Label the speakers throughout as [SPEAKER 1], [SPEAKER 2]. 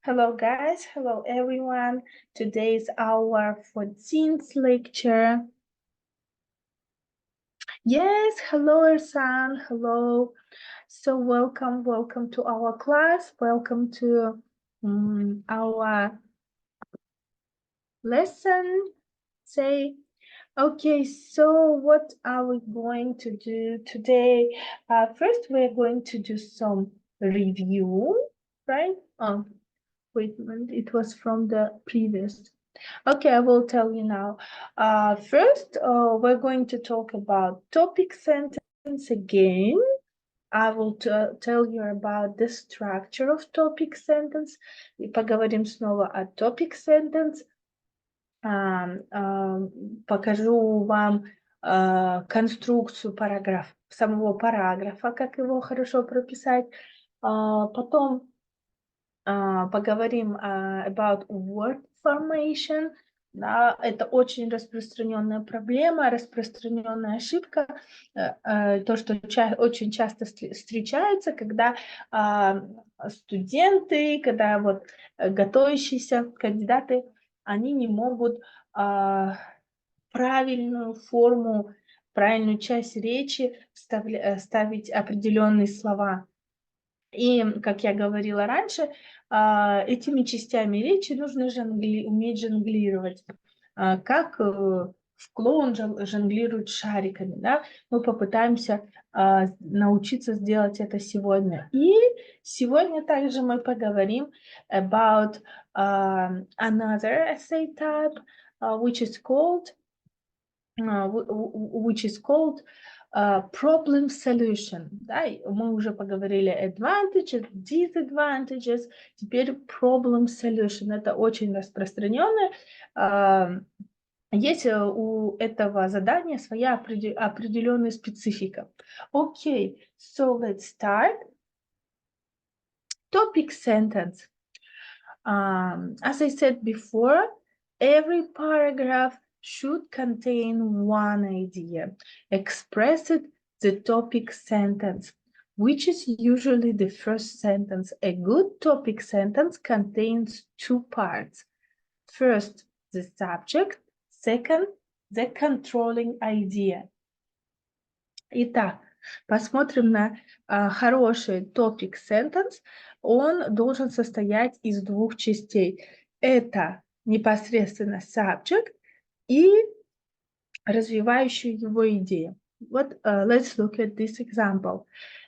[SPEAKER 1] Hello guys, hello everyone. Today is our 14th lecture. Yes, hello Ersan, hello. So welcome to our class. Welcome to our lesson. Okay, so what are we going to do today? First, we're going to do some review, right? Wait a minute, it was from the previous. Okay, I will tell you now. First, we're going to talk about topic sentence again. I will tell you about the structure of topic sentence. И поговорим снова о topic sentence. Покажу вам конструкцию самого параграфа, как его хорошо прописать. Потом поговорим about word formation. Да, это очень распространенная проблема, распространенная ошибка, то, что очень часто встречается, когда студенты, когда вот готовящиеся кандидаты, они не могут правильную форму, правильную часть речи ставить определенные слова. И, как я говорила раньше, этими частями речи нужно уметь жонглировать, как в клоун жонглирует шариками. Да? Мы попытаемся научиться сделать это сегодня. И сегодня также мы поговорим about another essay type, which is called problem solution. Да? Мы уже поговорили advantages, disadvantages, теперь problem solution. Это очень распространенное. Есть у этого задания своя определенная специфика. Okay, so let's start. Topic sentence. As I said before, every paragraph should contain one idea, expressed the topic sentence, which is usually the first sentence. A good topic sentence contains two parts. First, the subject. Second, the controlling idea. Итак, посмотрим на хороший topic sentence. Он должен состоять из двух частей. Это непосредственно subject и развивающая его идею. Вот, let's look at this example.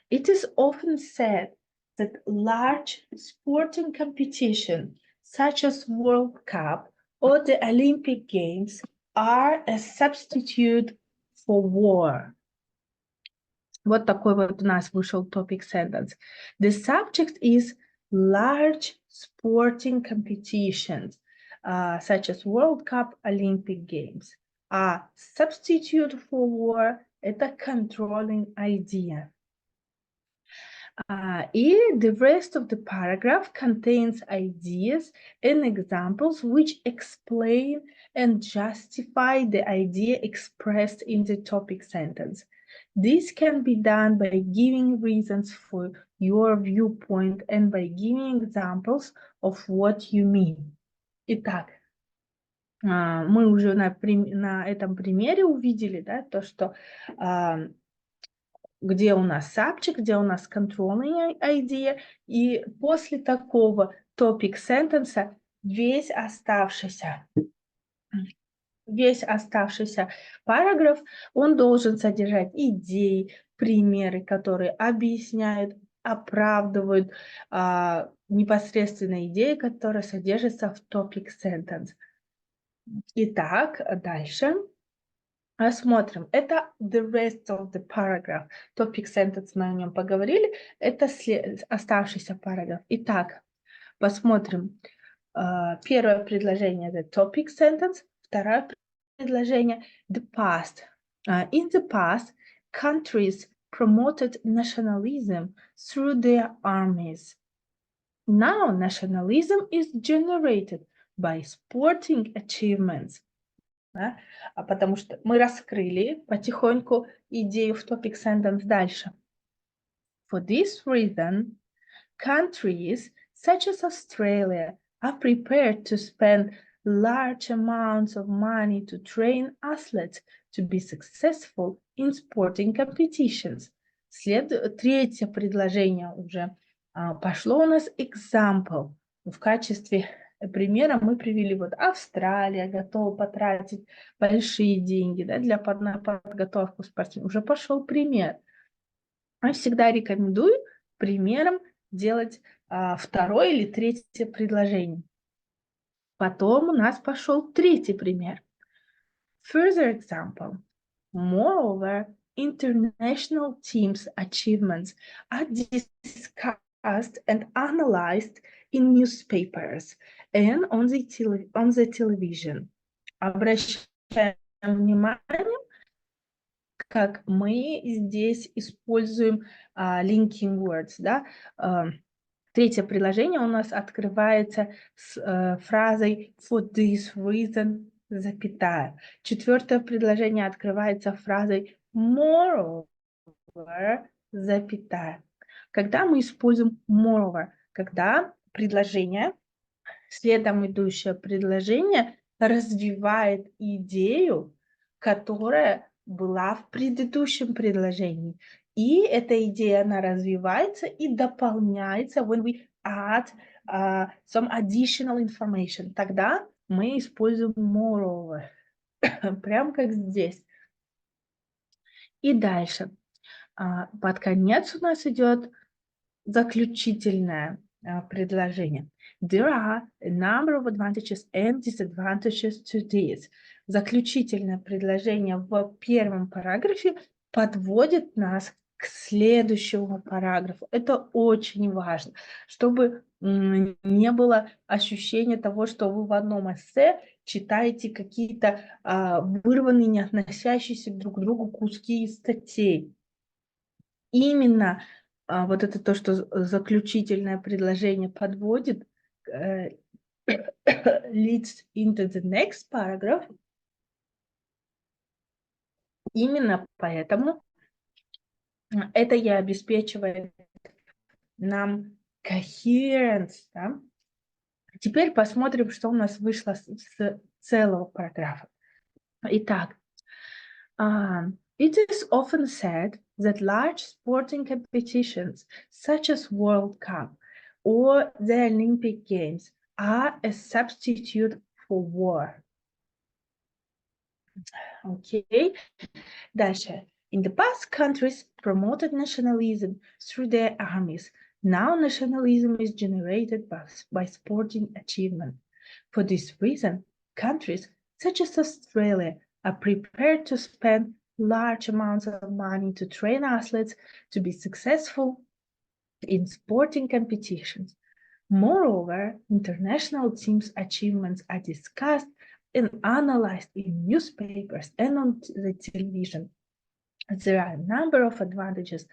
[SPEAKER 1] It is often said that large sporting competition, such as World Cup or the Olympic Games, are a substitute for war. Вот такой вот у нас вышел topic sentence. The subject is large sporting competitions, such as World Cup, Olympic Games. A substitute for war – это controlling idea. И the rest of the paragraph contains ideas and examples which explain and justify the idea expressed in the topic sentence. This can be done by giving reasons for your viewpoint and by giving examples of what you mean. Итак, мы уже на этом примере увидели, да, то, что где у нас subject, где у нас controlling idea, и после такого topic sentence весь оставшийся параграф, он должен содержать идеи, примеры, которые объясняют, оправдывают непосредственно идеи, которые содержатся в topic sentence. Итак, дальше. Рассмотрим. Это the rest of the paragraph. Topic sentence мы о нем поговорили. Это оставшийся параграф. Итак, посмотрим. Первое предложение the topic sentence. Второе предложение the past. In the past, countries promoted nationalism through their armies. Now nationalism is generated by sporting achievements. Да? Потому что мы раскрыли потихоньку идею в topic sentence дальше. For this reason, countries such as Australia, are prepared to spend large amounts of money to train athletes to be successful in sporting competitions. Третье предложение уже пошло у нас example. В качестве примера мы привели вот Австралия готова потратить большие деньги, да, на подготовку спортсменов. Уже пошел пример. Я всегда рекомендую примером делать второе или третье предложение. Потом у нас пошел третий пример. Further example. Moreover, international teams' achievements are discussed and analyzed in newspapers and on the television. Обращаем внимание, как мы здесь используем linking words, да? Третье предложение у нас открывается с фразой for this reason, запятая. Четвертое предложение открывается фразой moreover, запятая. Когда мы используем moreover, когда предложение, следом идущее предложение развивает идею, которая была в предыдущем предложении. И эта идея, она развивается и дополняется when we add some additional information. Тогда мы используем moreover. Прям как здесь. И дальше. Под конец у нас идет заключительное предложение. There are a number of advantages and disadvantages to this. Заключительное предложение в первом параграфе подводит нас к следующему параграфу. Это очень важно, чтобы не было ощущения того, что вы в одном эссе читаете какие-то вырванные, не относящиеся друг к другу куски из статей. Именно вот это то, что заключительное предложение подводит, leads into the next paragraph. Именно поэтому это и обеспечивает нам coherence. Да? Теперь посмотрим, что у нас вышло с целого параграфа. Итак, it is often said that large sporting competitions, such as World Cup or the Olympic Games, are a substitute for war. Okay. Дальше. In the past, countries promoted nationalism through their armies. Now nationalism is generated by sporting achievement. For this reason, countries such as Australia are prepared to spend large amounts of money to train athletes to be successful in sporting competitions. Moreover, international teams' achievements are discussed and analyzed in newspapers and on the television. There are a number of advantages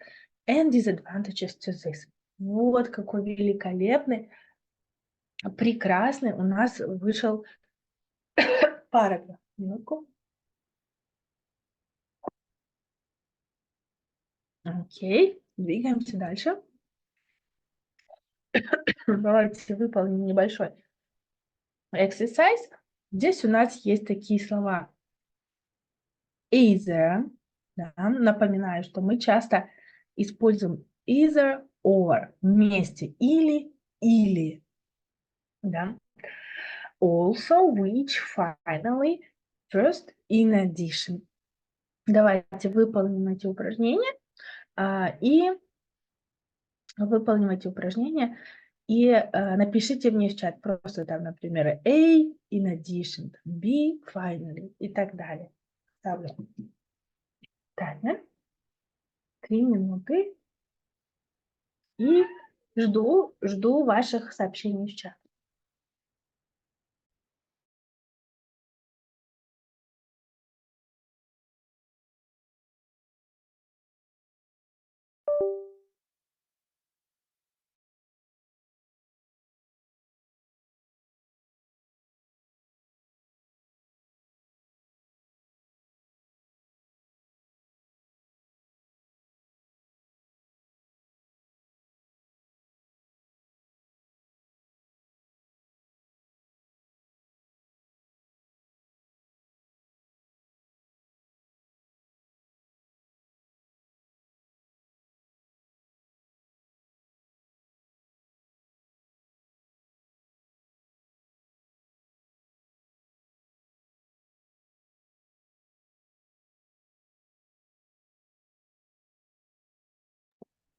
[SPEAKER 1] and disadvantages to this. Вот какой великолепный, прекрасный у нас вышел параграф. Минутку. Окей, двигаемся дальше. Давайте выполним небольшой exercise. Здесь у нас есть такие слова. Either. Да, напоминаю, что мы часто используем either or вместе. Или. Да. Also, which, finally, first, in addition. Давайте выполним эти упражнения и напишите мне в чат просто там, например, A, in addition, B, finally и так далее. Ставлю таймер. 3 минуты. И жду ваших сообщений в чат.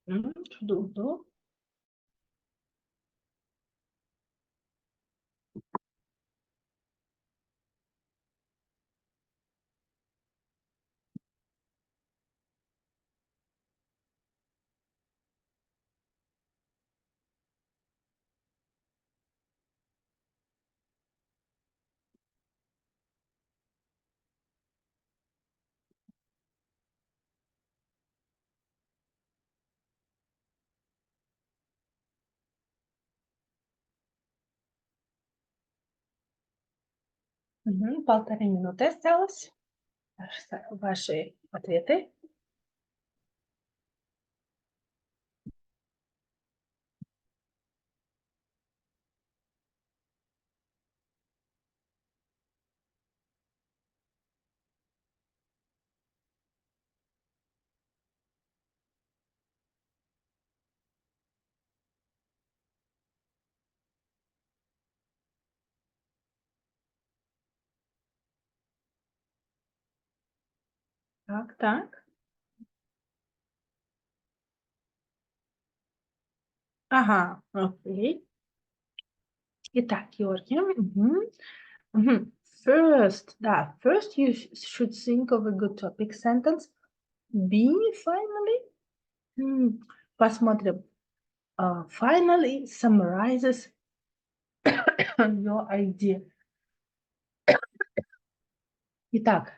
[SPEAKER 1] To-do. Полторы минуты осталось. Ваши ответы. Так. Ага, окей. Итак, Георгий. First you should think of a good topic sentence. Be finally. Посмотрим. Finally summarizes your idea. Итак,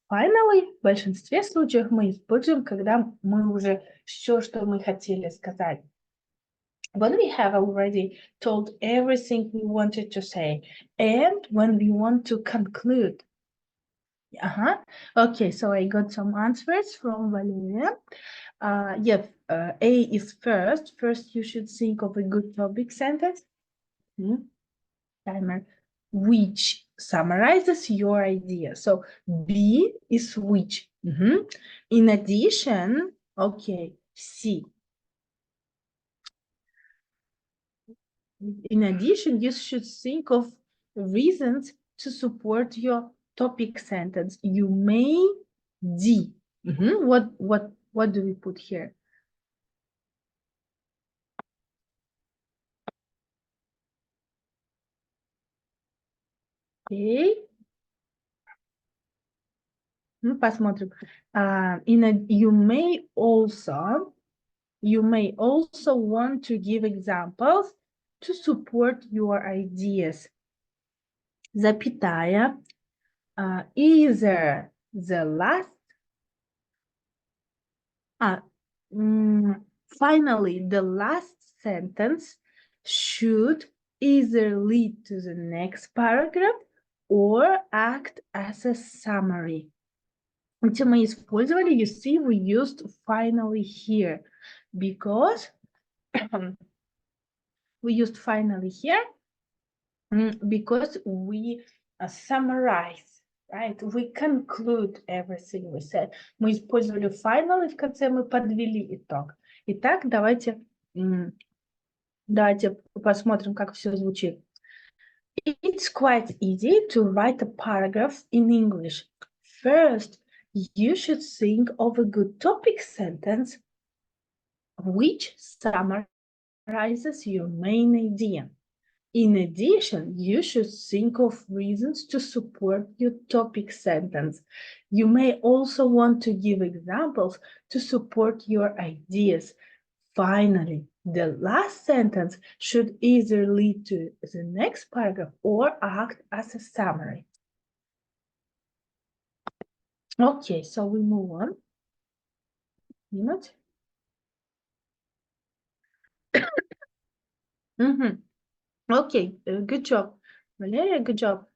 [SPEAKER 1] finally в большинстве случаев мы используем, когда мы уже все, что мы хотели сказать. When we have already told everything we wanted to say, and when we want to conclude. Okay, so I got some answers from Valeria. Yes, A is first. First, you should think of a good topic sentence. Timer. Which summarizes your idea. So B is which. In addition, okay, C. In addition, you should think of reasons to support your topic sentence. You may D. What do we put here? Okay. Посмотрим. You may also want to give examples to support your ideas. Запятая. Either the last. Finally, the last sentence should either lead to the next paragraph or act as a summary. Где мы использовали, you see, we used finally here because we used finally here because we summarize, right? We conclude everything we said. Мы использовали finally, в конце мы подвели итог. Итак, давайте посмотрим, как все звучит. It's quite easy to write a paragraph in English. First, you should think of a good topic sentence which summarizes your main idea. In addition, you should think of reasons to support your topic sentence. You may also want to give examples to support your ideas. Finally, the last sentence should either lead to the next paragraph or act as a summary. Okay, so we move on. Okay, good job. Valeria, good job.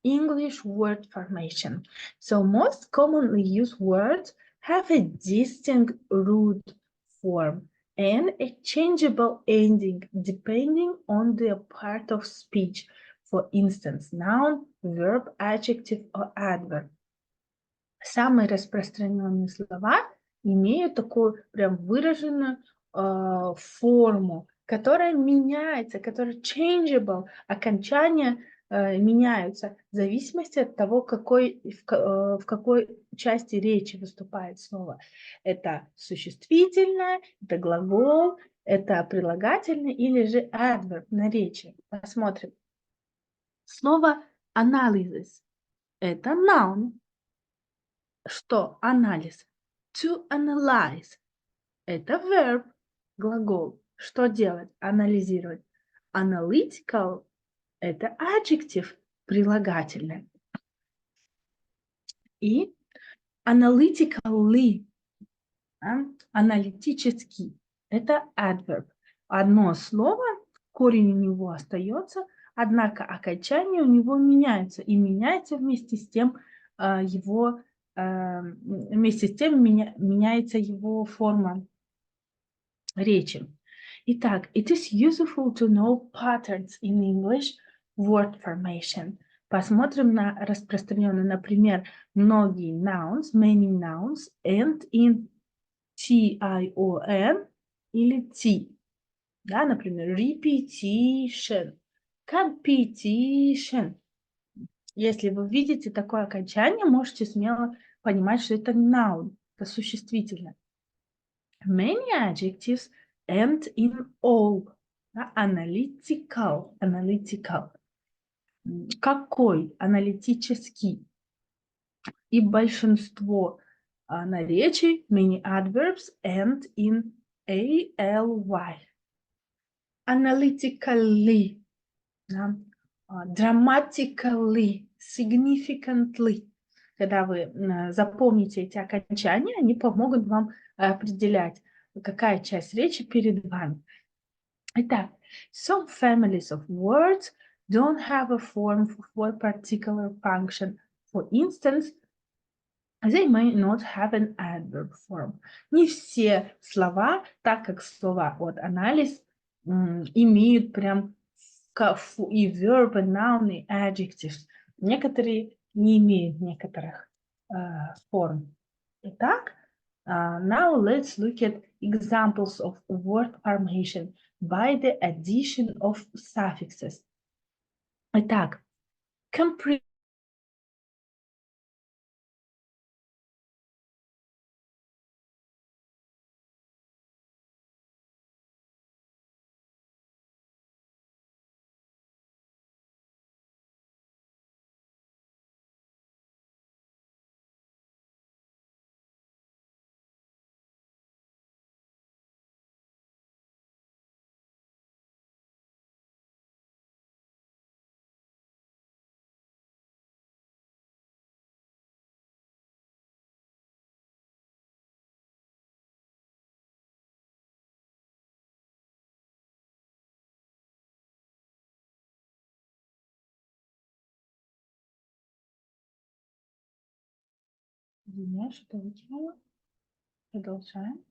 [SPEAKER 1] English word formation. So most commonly used words have a distinct root form and a changeable ending depending on their part of speech. For instance, noun, verb, adjective or adverb. Самые распространенные слова имеют такую прям выраженную форму, которая меняется, которая changeable, окончание меняются в зависимости от того, в какой части речи выступает слово. Это существительное, это глагол, это прилагательное или же adverb на речи. Посмотрим. Слово analysis – это noun. Что анализ? To analyze – это verb, глагол. Что делать? Анализировать. Analytical – это adjective, прилагательное. И analytically, аналитический – это adverb. Одно слово, корень у него остается, однако окончание у него меняется. И меняется вместе с тем меняется его форма речи. Итак, it is useful to know patterns in English word formation. Посмотрим на распространенные, например, многие nouns, many nouns, end in tion или t. Да, например, repetition, competition. Если вы видите такое окончание, можете смело понимать, что это noun, это существительное. Many adjectives end in all. Да, analytical, analytical. Какой? Аналитический. И большинство наречий, many adverbs end in ally. Analytically, да, dramatically, significantly. Когда вы запомните эти окончания, они помогут вам определять, какая часть речи перед вами. Итак, some families of words don't have a form for a particular function. For instance, they may not have an adverb form. Не все слова, так как слова от анализ, имеют прям и verb, и noun, и adjectives. Некоторые не имеют некоторых форм. Итак, now let's look at examples of word formation by the addition of suffixes. Итак, Извиняюсь, что выкинула. Продолжаем.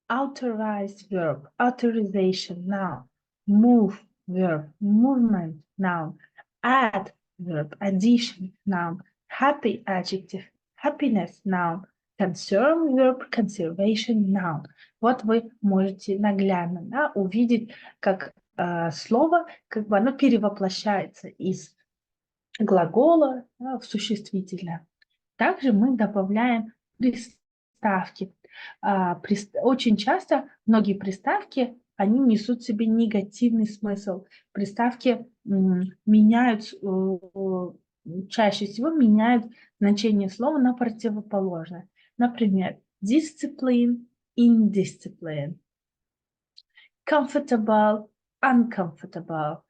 [SPEAKER 1] Authorized verb, authorization, noun. Move, verb, movement, noun. Add, verb, addition, noun. Happy, adjective, happiness, noun. Concern, verb, conservation, noun. Вот вы можете наглядно увидеть, как слово, как бы оно перевоплощается из глагола в существительное. Также мы добавляем приставки. Очень часто многие приставки, они несут в себе негативный смысл. Приставки чаще всего меняют значение слова на противоположное. Например, discipline, indiscipline, comfortable, uncomfortable,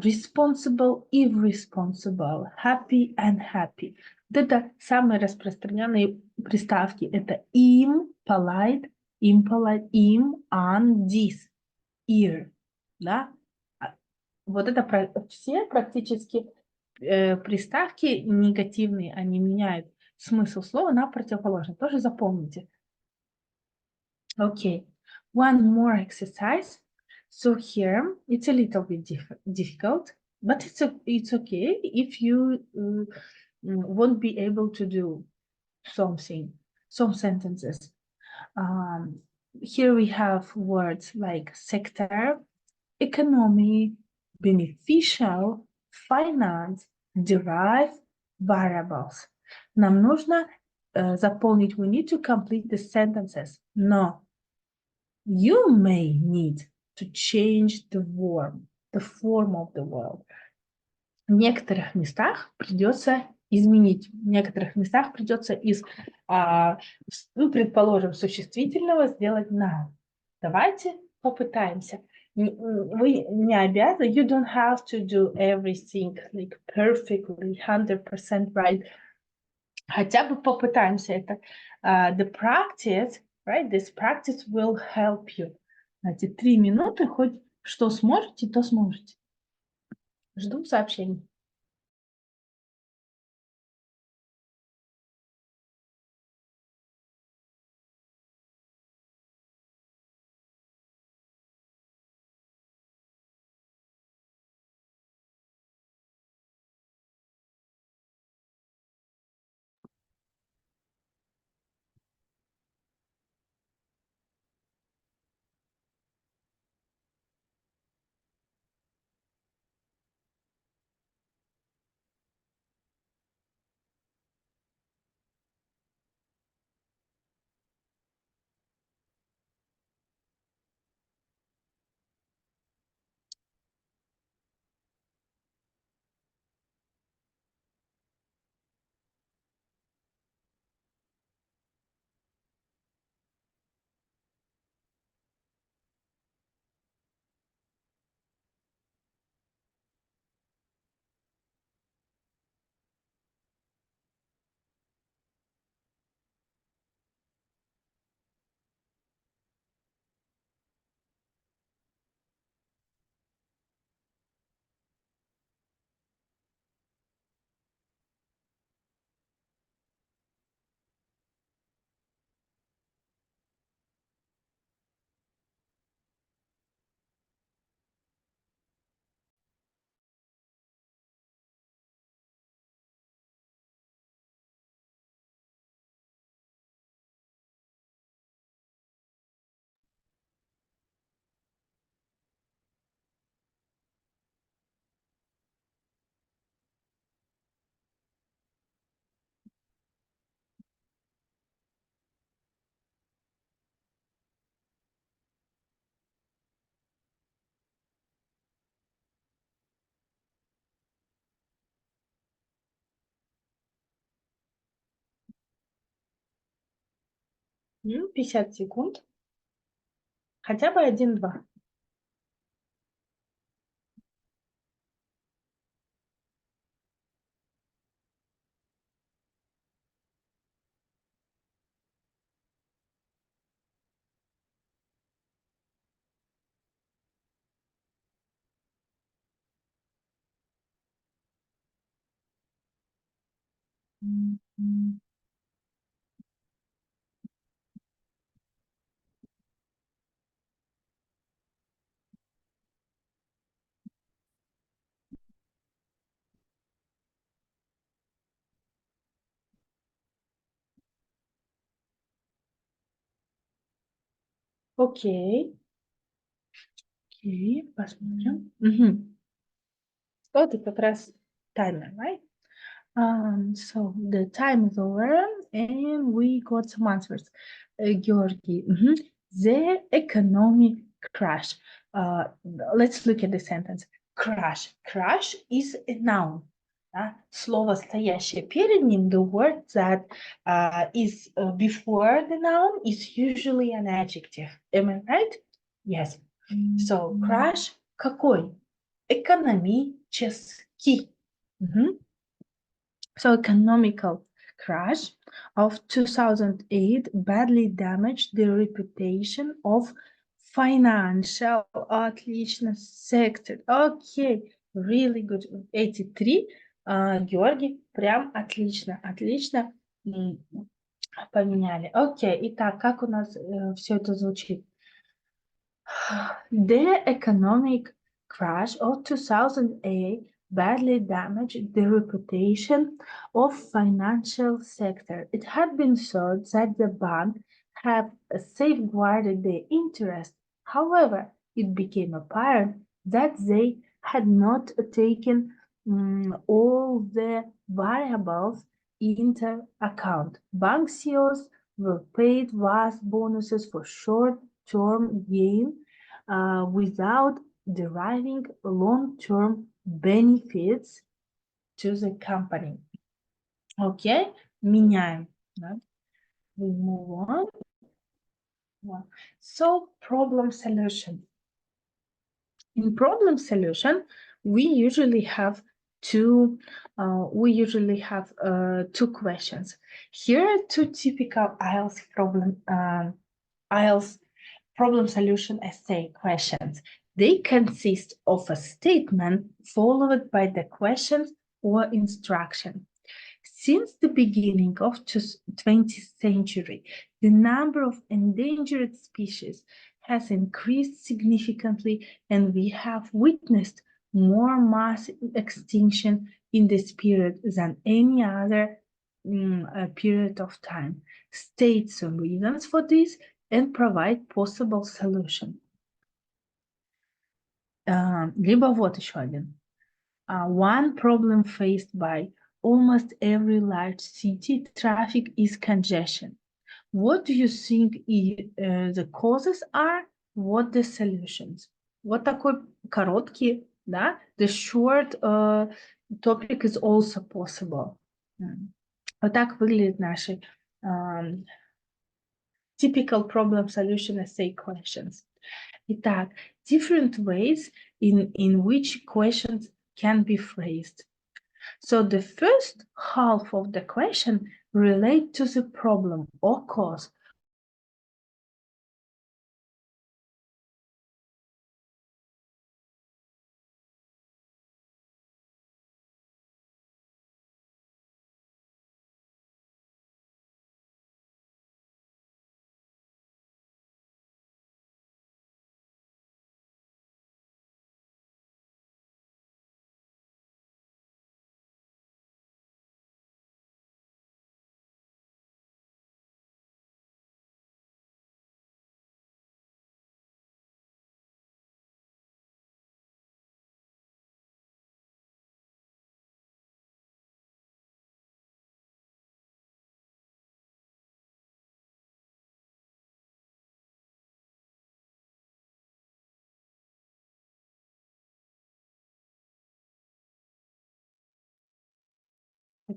[SPEAKER 1] responsible, irresponsible, happy, unhappy. Вот это самые распространенные приставки. Это im, polite, impolite, im, un, dis, ir. Да? Вот это все практически приставки негативные, они меняют смысл слова на противоположный. Тоже запомните. Okay. One more exercise. So here it's a little bit difficult, but it's okay if you won't be able to do something, some sentences. Here we have words like sector, economy, beneficial, finance, derive, variables. Нам нужно заполнить, we need to complete the sentences. Но you may need to change the form of the word. В некоторых местах придется изменить, в некоторых местах придется из, предположим, существительного сделать noun. Давайте попытаемся. Вы не обязаны, you don't have to do everything like perfectly, 100% right. Хотя бы попытаемся это. The practice, right, this practice will help you. Эти 3 минуты хоть что сможете, то сможете. Жду сообщений. Ну, 50 секунд. Хотя бы 1-2. Окей. Окей, посмотрим. Вот и как раз таймер, right? So the time is over and we got some answers. Georgi, the economic crash. Let's look at the sentence. Crash. Crash is a noun. Слово, стоящее перед ним, the word that is before the noun is usually an adjective. Am I right? Yes. So crash какой? Экономический. So economical crash of 2008 badly damaged the reputation of financial отлично sector. Okay, really good. 83. Георгий, прям отлично, отлично поменяли. Окей, итак, как у нас все это звучит? The economic crash of 2008 badly damaged the reputation of financial sector. It had been thought that the bank had safeguarded their interest. However, it became apparent that they had not taken all the variables into account. Bank CEOs were paid vast bonuses for short-term gain without deriving long-term benefits to the company. Okay, меняем. Да? We move on. So, problem solution. In problem solution, we usually have two questions. Here are two typical IELTS problem solution essay questions. They consist of a statement followed by the questions or instruction. Since the beginning of the 20th century, the number of endangered species has increased significantly, and we have witnessed more mass extinction in this period than any other period of time. State some reasons for this and provide possible solution. Либо вот еще один. One problem faced by almost every large city traffic is congestion. What do you think the causes are? What the solutions? Вот такой короткий, да? The short topic is also possible. Вот так выглядят наши typical problem solution essay questions. Итак, different ways in which questions can be phrased. So the first half of the question relate to the problem or cause.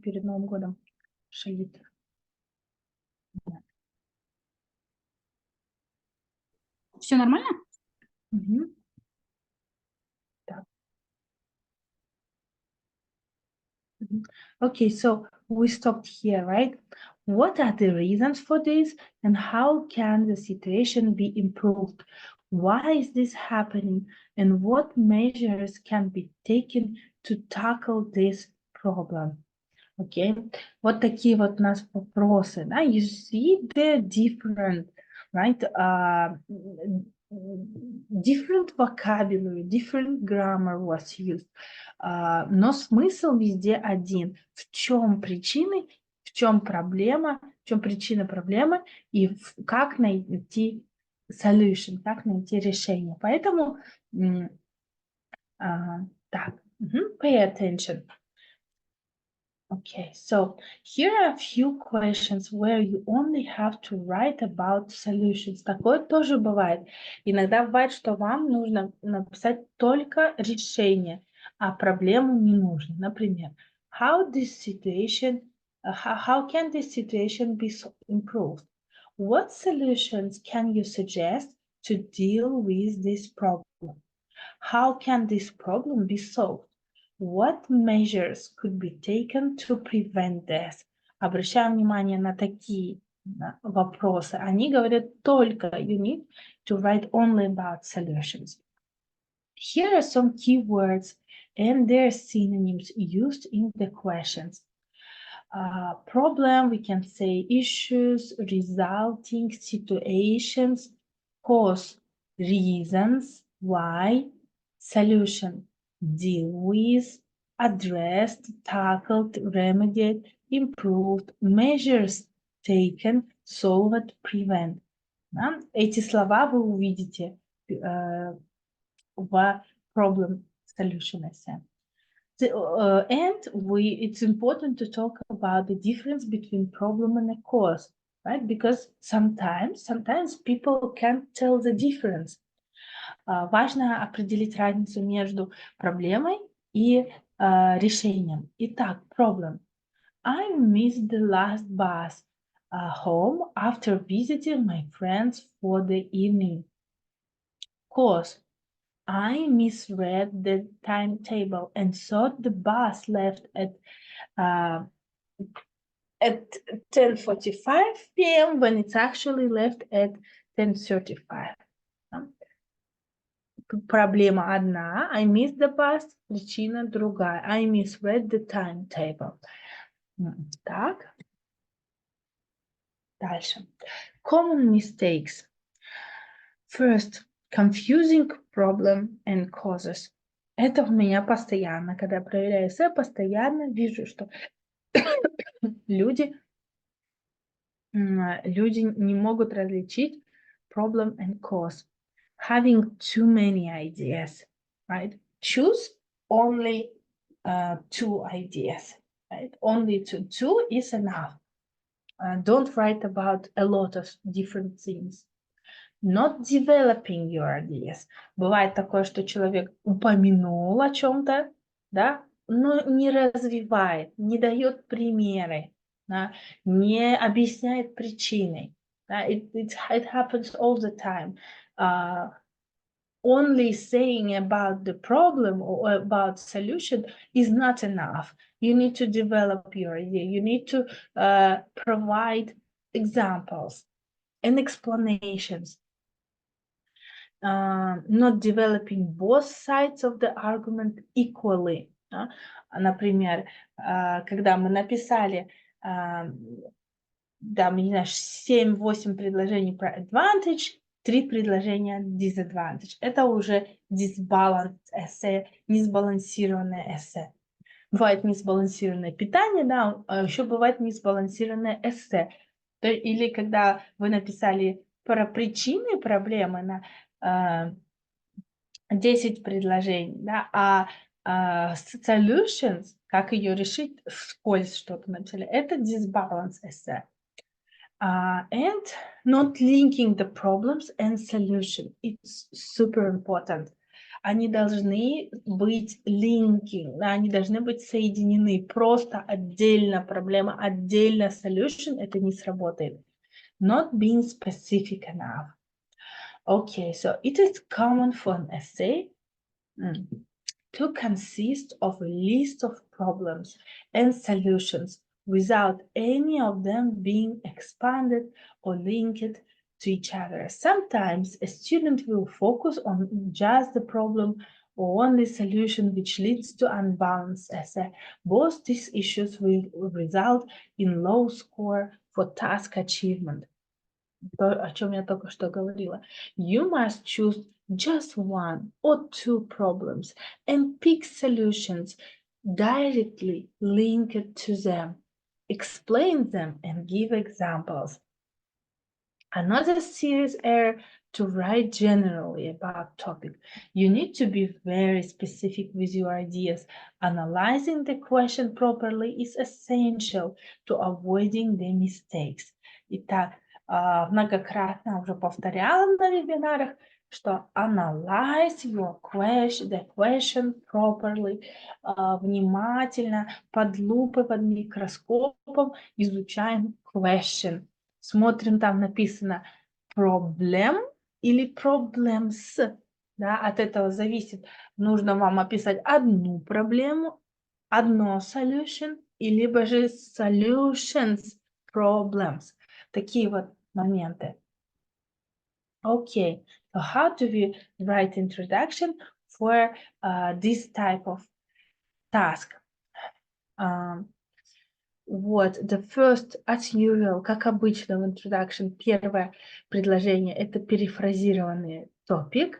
[SPEAKER 1] Перед Новым годом шалит.
[SPEAKER 2] Все нормально?
[SPEAKER 1] Так. Okay, so we stopped here, right? What are the reasons for this and how can the situation be improved? Why is this happening and what measures can be taken to tackle this problem? Okay, вот такие вот у нас вопросы, да? You see the different, right? Different vocabulary, different grammar was used. Но смысл везде один. В чем причины, в чем проблема, в чем причина проблемы и как найти solution, как найти решение. Поэтому так, pay attention. Okay, so here are a few questions where you only have to write about solutions. Такое тоже бывает. Иногда бывает, что вам нужно написать только решение, а проблему не нужно. Например, how can this situation be improved? What solutions can you suggest to deal with this problem? How can this problem be solved? What measures could be taken to prevent this? Обращаем внимание на такие вопросы. Они говорят только, you need to write only about solutions. Here are some keywords and their synonyms used in the questions. Problem, we can say issues, resulting, situations, cause, reasons, why, solution, deal with, addressed, tackled, remedied, improved, measures taken, solved, prevent. Да? Эти слова вы увидите в problem solution essay. It's important to talk about the difference between problem and a cause, right? Because sometimes people can't tell the difference. Важно определить разницу между проблемой и решением. Итак, problem. I missed the last bus home after visiting my friends for the evening. Cause. I misread the timetable and thought the bus left at 10:45 p.m. when it's actually left at 10:35. Проблема одна. I missed the bus. Причина другая. I misread the timetable. Так. Дальше. Common mistakes. First, confusing problem and causes. Это у меня постоянно, когда я проверяю эссе, постоянно вижу, что люди не могут различить problem and cause. Having too many ideas, right? Choose only 2 ideas, right? Only two is enough. Don't write about a lot of different things. Not developing your ideas. Бывает такое, что человек упомянул о чем-то, да, но не развивает, не дает примеры, да, не объясняет причины. Да, it happens all the time. Only saying about the problem or about solution is not enough. You need to develop your idea. You need to provide examples and explanations. Not developing both sides of the argument equally. Например, когда мы написали 7-8 предложений про advantage, 3 предложения disadvantage. Это уже disbalanced эссе, несбалансированное эссе. Бывает несбалансированное питание, да, а еще бывает несбалансированное эссе. Или когда вы написали про причины проблемы на 10 предложений, да, solutions, как ее решить, вскользь что-то написали, это disbalance essay. And not linking the problems and solution. It's super important. Они должны быть linking, да, они должны быть соединены. Просто отдельно проблема, отдельно solution, это не сработает. Not being specific enough. Okay, so it is common for an essay to consist of a list of problems and solutions without any of them being expanded or linked to each other. Sometimes a student will focus on just the problem or only solution which leads to unbalanced essay. Both these issues will result in low score for task achievement. То, о чем я только что говорила. You must choose just 1 or 2 problems and pick solutions directly linked to them. Explain them and give examples. Another serious error to write generally about topic. You need to be very specific with your ideas. Analyzing the question properly is essential to avoiding the mistakes. Итак, многократно уже повторяла на вебинарах, что analyze your question, the question properly, внимательно, под лупой, под микроскопом изучаем question. Смотрим, там написано problem или problems, да, от этого зависит, нужно вам описать одну проблему, одно solution, и либо же solutions, problems. Такие вот моменты. Okay, so how do we write introduction for this type of task? Вот, the first, as usual, как обычно в introduction, первое предложение – это перефразированный topic,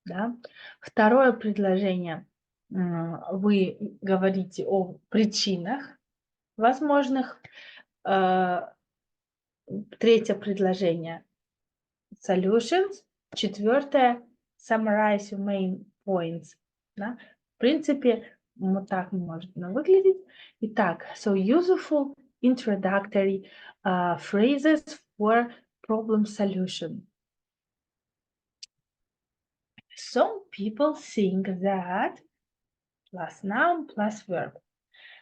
[SPEAKER 1] да? Второе предложение вы говорите о причинах возможных. Третье предложение solutions. Четвертое summarize your main points. Да? В принципе, вот так может выглядеть. Итак, so useful introductory phrases for problem solution. Some people think that plus noun plus verb.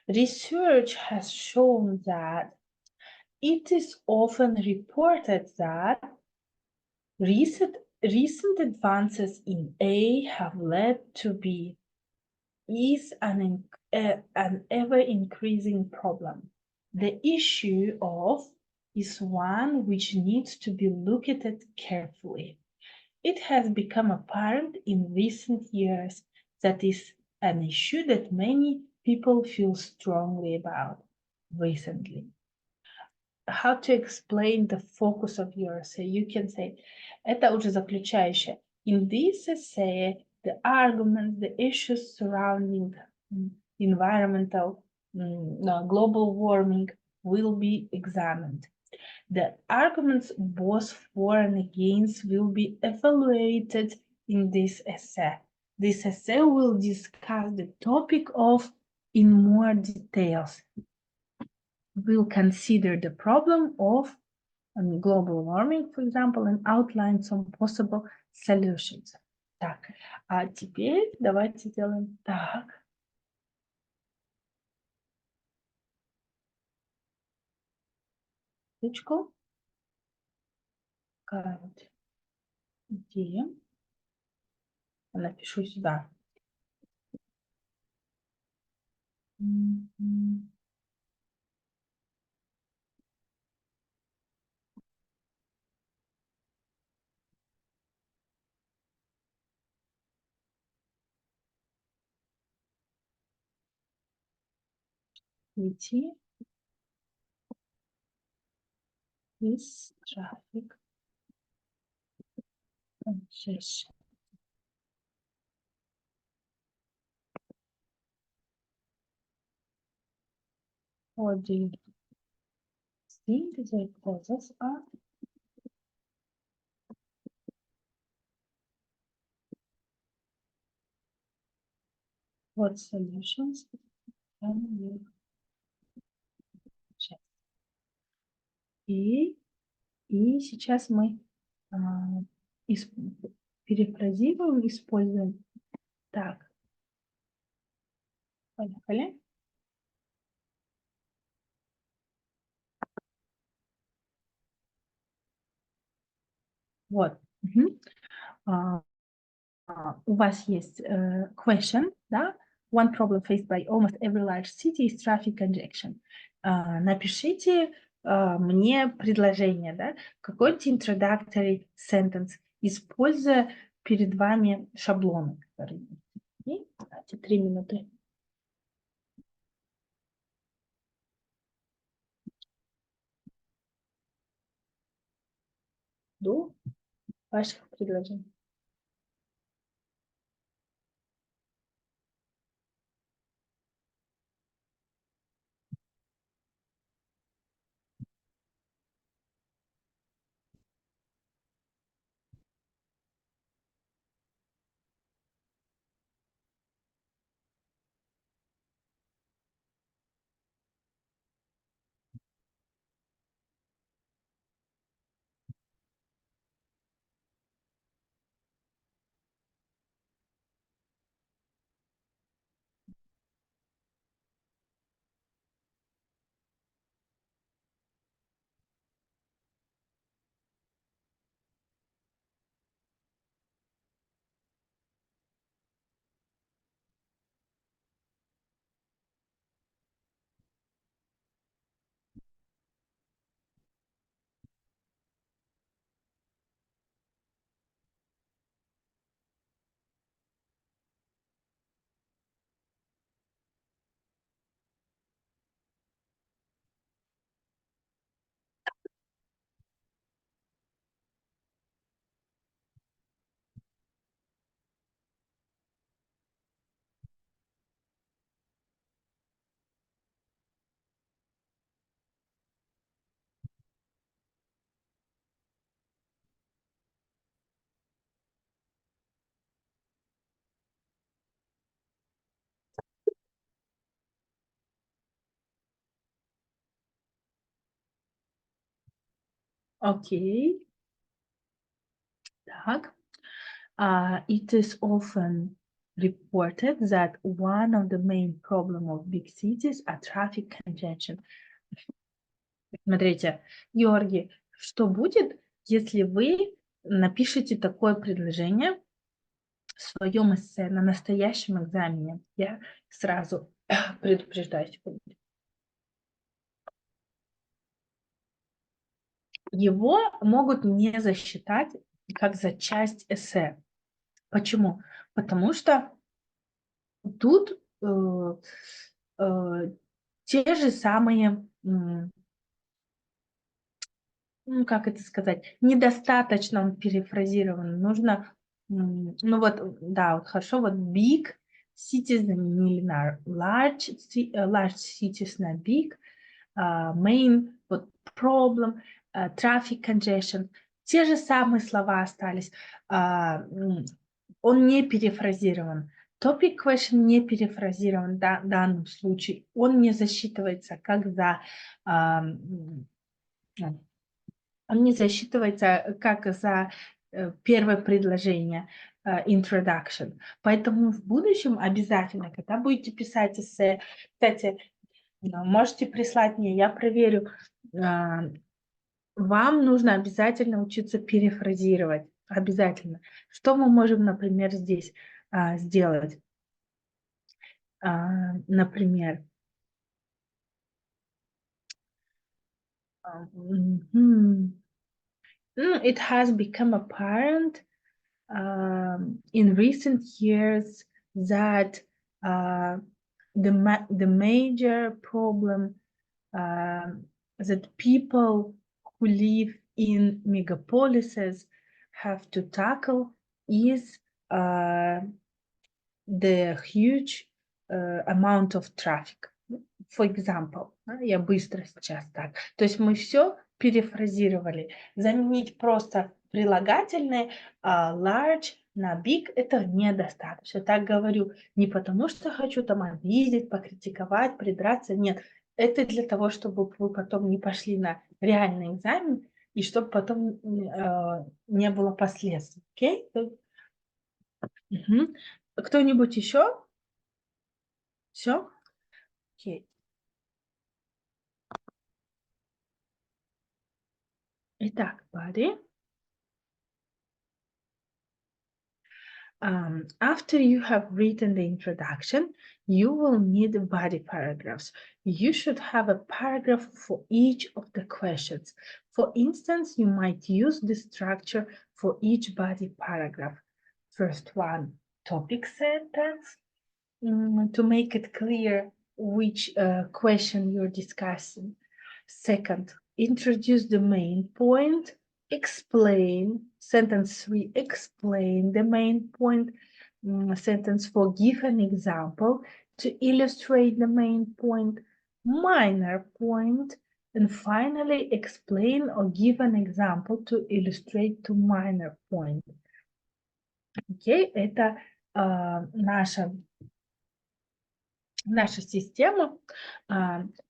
[SPEAKER 1] Research has shown that it is often reported that recent advances in A have led to B is an ever-increasing problem. The issue of is one which needs to be looked at carefully. It has become apparent in recent years that is an issue that many people feel strongly about recently. How to explain the focus of your essay? You can say, это уже заключающее. In this essay, the arguments, the issues surrounding environmental, global warming will be examined. The arguments both for and against will be evaluated in this essay. This essay will discuss the topic of in more details. We'll consider the problem of global warming, for example, and outline some possible solutions. Так, а теперь давайте сделаем так. Ссылочку. Где? Напишу сюда. Идти. This traffic. 6. What do you think the causes are? What solutions can you check? И сейчас мы перефразируем, используем. Так, поехали. Вот. У вас есть question, да? One problem faced by almost every large city is traffic congestion. Напишите мне предложение, да? Какой-то introductory sentence, используя перед вами шаблоны, которые есть. Давайте 3 минуты. До ваших предложений. Окей. Так. It is often reported that one of the main problems of big cities are traffic congestion. Смотрите, Георгий, что будет, если вы напишете такое предложение в своем эссе на настоящем экзамене? Я сразу предупреждаю, секунду. Его могут не засчитать как за часть эссе. Почему? Потому что тут те же самые, как это сказать, недостаточно он перефразирован. Нужно, ну вот, да, вот хорошо, вот big cities заменили на large cities на big, main, вот problem, traffic congestion. Те же самые слова остались. Он не перефразирован. Topic question не перефразирован в данном случае. Он не засчитывается как за... Он не засчитывается как за первое предложение, introduction. Поэтому в будущем обязательно, когда будете писать эссе, кстати, можете прислать мне, я проверю. Вам нужно обязательно учиться перефразировать. Обязательно. Что мы можем, например, здесь сделать? Например, it has become apparent in recent years that the major problem that people who live in megapolises have to tackle is the huge amount of traffic. For example, я быстро сейчас так. То есть мы все перефразировали. Заменить просто прилагательные large на big это недостаточно. Так говорю не потому, что хочу там обидеть, покритиковать, придраться. Нет, это для того, чтобы вы потом не пошли на реальный экзамен и чтобы потом не было последствий. Окей? Угу. Кто-нибудь еще? Все? Окей. Итак, body. After you have written the introduction, you will need body paragraphs. You should have a paragraph for each of the questions. For instance, you might use the structure for each body paragraph. First one, topic sentence, to make it clear which question you're discussing. Second, introduce the main point. Explain, sentence 3, explain the main point. Sentence 4, give an example to illustrate the main point. Minor point. And finally, explain or give an example to illustrate to minor point. Окей, это наша система.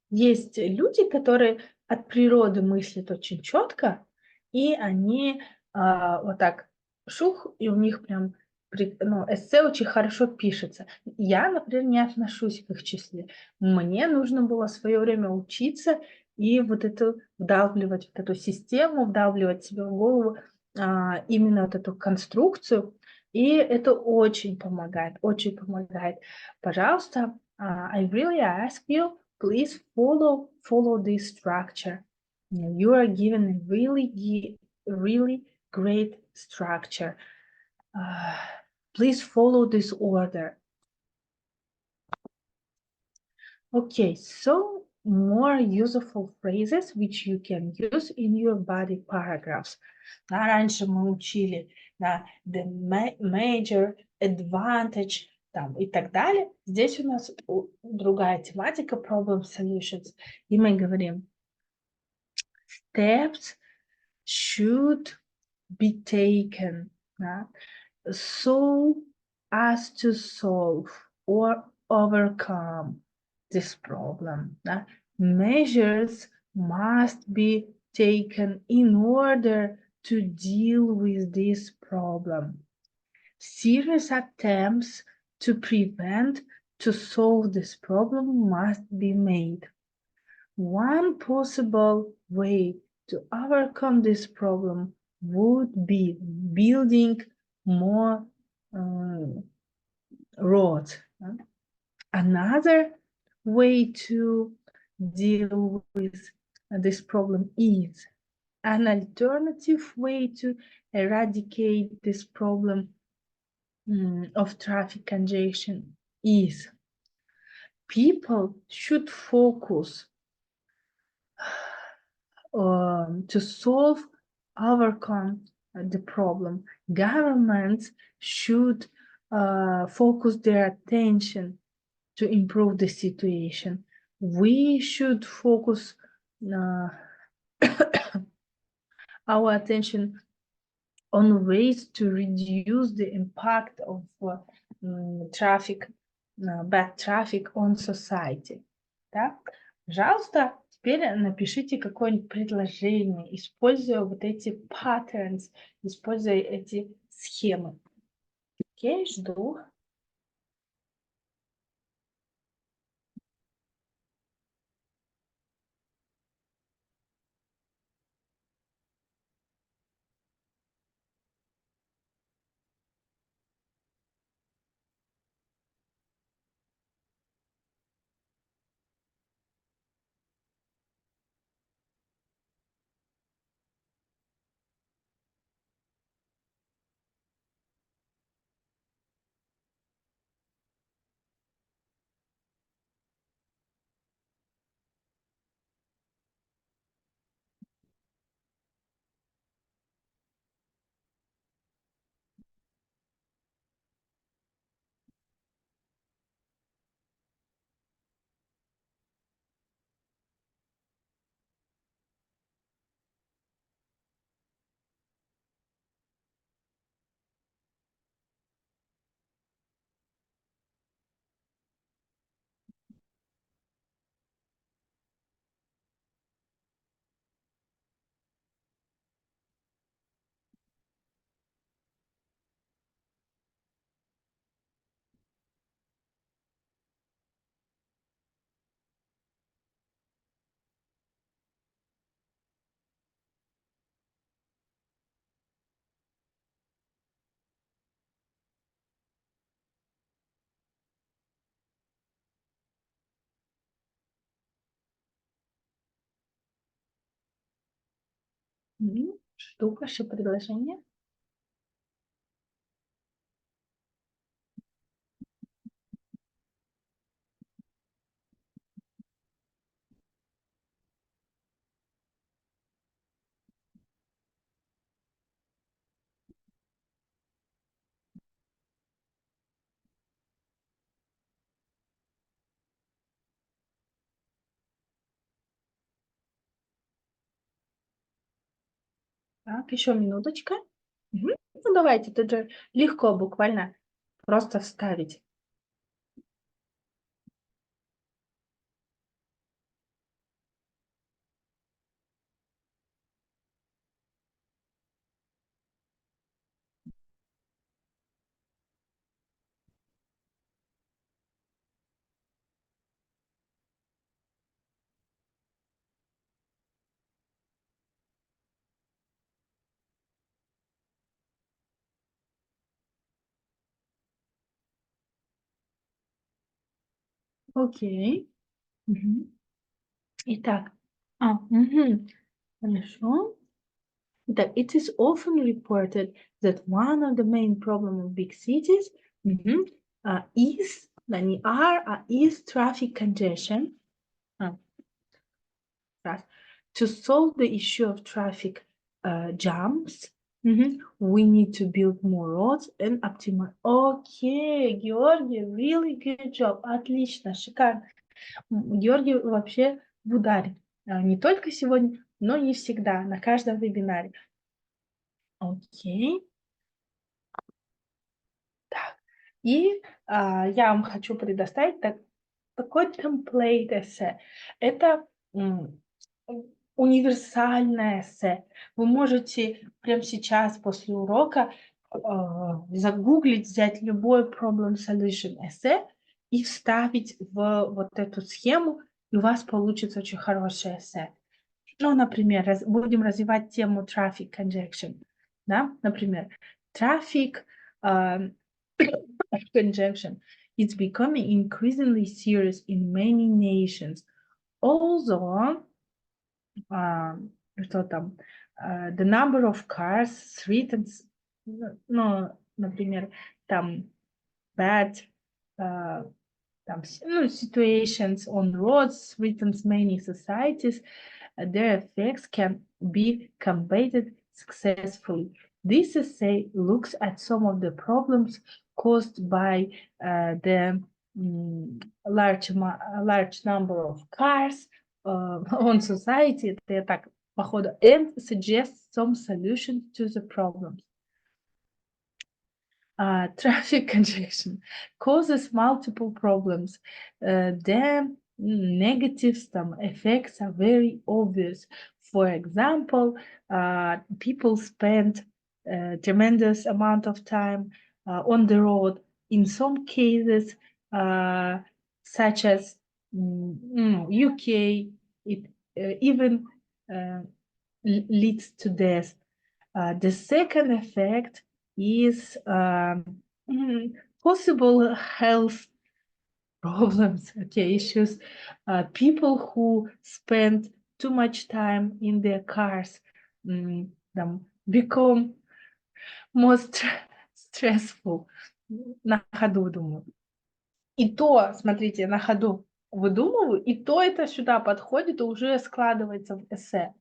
[SPEAKER 1] Есть люди, которые от природы мыслят очень четко, и они вот так шух, и у них прям эссе очень хорошо пишется. Я, например, не отношусь к их числе. Мне нужно было в свое время учиться и вот эту вдалбливать, вот эту систему, вдалбливать себе в голову именно вот эту конструкцию, и это очень помогает, очень помогает. Пожалуйста, I really ask you, please follow this structure. You are given a really great structure. Please follow this order. Okay, so more useful phrases which you can use in your body paragraphs. Раньше мы учили the major advantage там, и так далее. Здесь у нас другая тематика, problem solutions. И мы говорим, steps should be taken so as to solve or overcome this problem. Measures must be taken in order to deal with this problem. Serious attempts to prevent, to solve this problem must be made. One possible way to overcome this problem would be building more roads. Another way to deal with this problem is an alternative way to eradicate this problem of traffic congestion is people should focus to overcome the problem. Governments should focus their attention to improve the situation. We should focus our attention on ways to reduce the impact of bad traffic on society. Да? Пожалуйста, теперь напишите какое-нибудь предложение, используя вот эти patterns, используя эти схемы. Окей, жду. Жду ваше предложение. Так, еще минуточка. Ну, давайте, тут же легко буквально просто вставить. Окей. Итак, хорошо. Итак, it is often reported that one of the main problems of big cities is traffic congestion. To solve the issue of traffic jams, we need to build more roads and optimize. Okay, Георгий, really good job. Отлично, шикарно. Георгий вообще в ударе. Не только сегодня, но и всегда, на каждом вебинаре. Окей. Так, и я вам хочу предоставить такой template эссе. Это универсальное эссе. Вы можете прямо сейчас после урока загуглить, взять любой problem solution эссе и вставить в вот эту схему, и у вас получится очень хорошее эссе. Ну, например, будем развивать тему traffic congestion. Да? Например, traffic congestion is becoming increasingly serious in many nations. Although, что там, the number of cars threatens, ну, например, там bad там, situations on roads threatens many societies, their effects can be combated successfully. This essay looks at some of the problems caused by the large number of cars on society, and suggests some solutions to the problems. Traffic congestion causes multiple problems. The negative effects are very obvious. For example, people spend a tremendous amount of time on the road. In some cases, such as UK, it even leads to death. The second effect is possible health problems, issues. People who spend too much time in their cars become more stressful. На ходу думаю. И то, смотрите, на ходу выдумываю, и то это сюда подходит и уже складывается в эссе.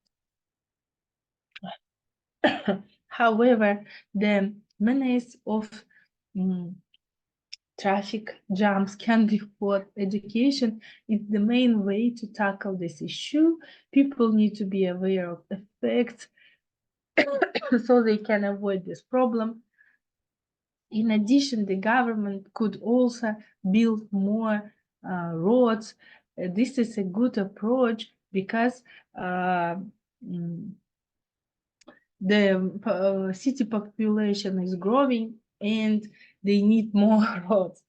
[SPEAKER 1] However, the menace of traffic jams can be fought. Education is the main way to tackle this issue. People need to be aware of effects so they can avoid this problem. In addition, the government could also build more roads. This is a good approach because the city population is growing and they need more roads.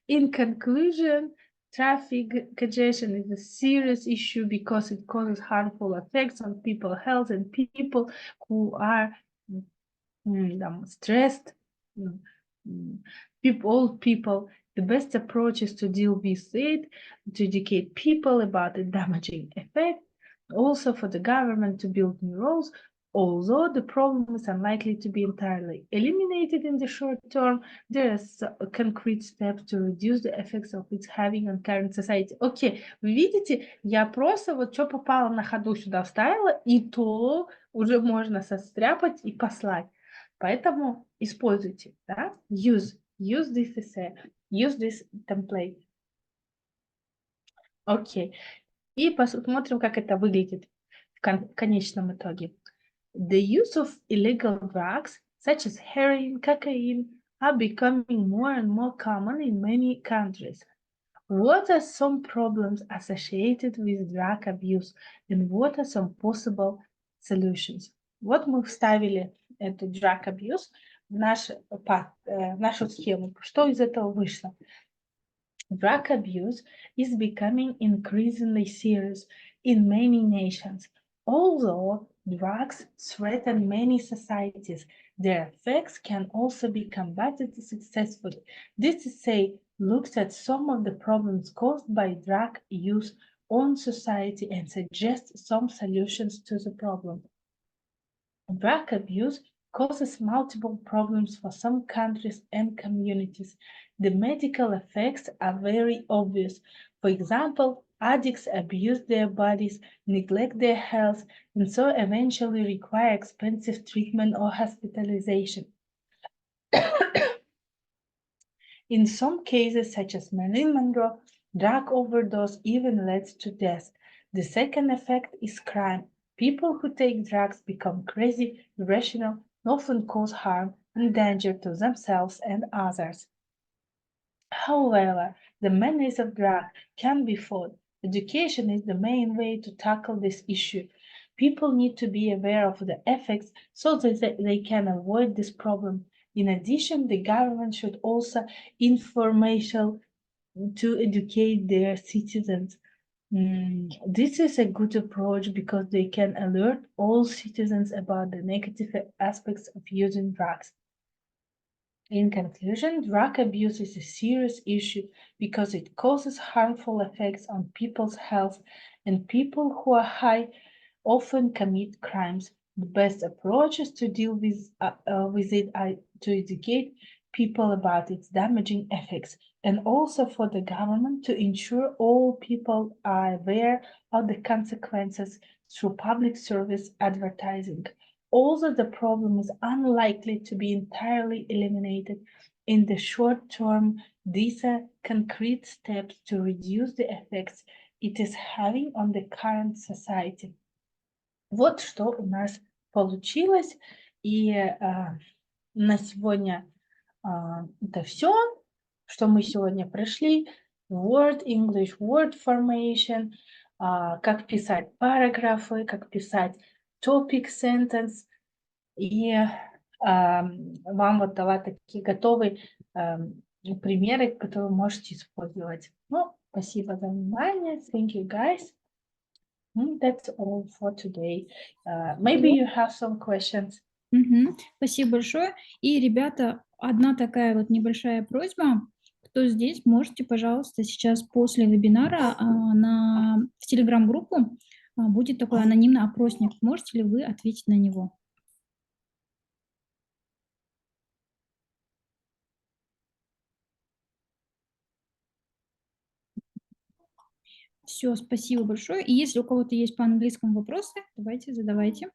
[SPEAKER 1] In conclusion, traffic congestion is a serious issue because it causes harmful effects on people's health and people who are stressed. Old people, the best approach is to deal with it, to educate people about the damaging effect, also for the government to build new roads. Although the problem is unlikely to be entirely eliminated in the short term, there are concrete steps to reduce the effects of its having on current society. Окей, вы видите, я просто вот что попало на ходу сюда вставила, и то уже можно состряпать и послать. Поэтому используйте, да? Use this essay, use this template. Окей. И посмотрим, как это выглядит в конечном итоге. The use of illegal drugs, such as heroin, cocaine, are becoming more and more common in many countries. What are some problems associated with drug abuse, and what are some possible solutions? Вот мы вставили эту drug abuse в нашу схему. Что из этого вышло? Drug abuse is becoming increasingly serious in many nations. Although drugs threaten many societies, their effects can also be combated successfully. This essay looks at some of the problems caused by drug use on society and suggests some solutions to the problem. Drug abuse causes multiple problems for some countries and communities. The medical effects are very obvious. For example, addicts abuse their bodies, neglect their health, and so eventually require expensive treatment or hospitalization. In some cases, such as Marilyn Monroe, drug overdose even leads to death. The second effect is crime. People who take drugs become crazy, irrational, and often cause harm and danger to themselves and others. However, the menace of drugs can be fought. Education is the main way to tackle this issue. People need to be aware of the effects so that they can avoid this problem. In addition, the government should also information to educate their citizens. This is a good approach because they can alert all citizens about the negative aspects of using drugs. In conclusion, drug abuse is a serious issue because it causes harmful effects on people's health, and people who are high often commit crimes. The best approach is to deal with it to educate people about its damaging effects, and also for the government to ensure all people are aware of the consequences through public service advertising. Although the problem is unlikely to be entirely eliminated in the short term, these are concrete steps to reduce the effects it is having on the current society. Вот что у нас получилось. И на сегодня это все, что мы сегодня прошли. Word English, word formation, как писать параграфы, как писать topic sentence. И вам вот дала такие готовые примеры, которые вы можете использовать. Ну, спасибо за внимание. Thank you, guys. That's all for today. Maybe you have some questions.
[SPEAKER 2] Спасибо большое. И, ребята, одна такая вот небольшая просьба. Кто здесь, можете, пожалуйста, сейчас после вебинара в телеграм-группу будет такой анонимный опросник. Можете ли вы ответить на него? Все, спасибо большое. И если у кого-то есть по английскому вопросы, давайте задавайте.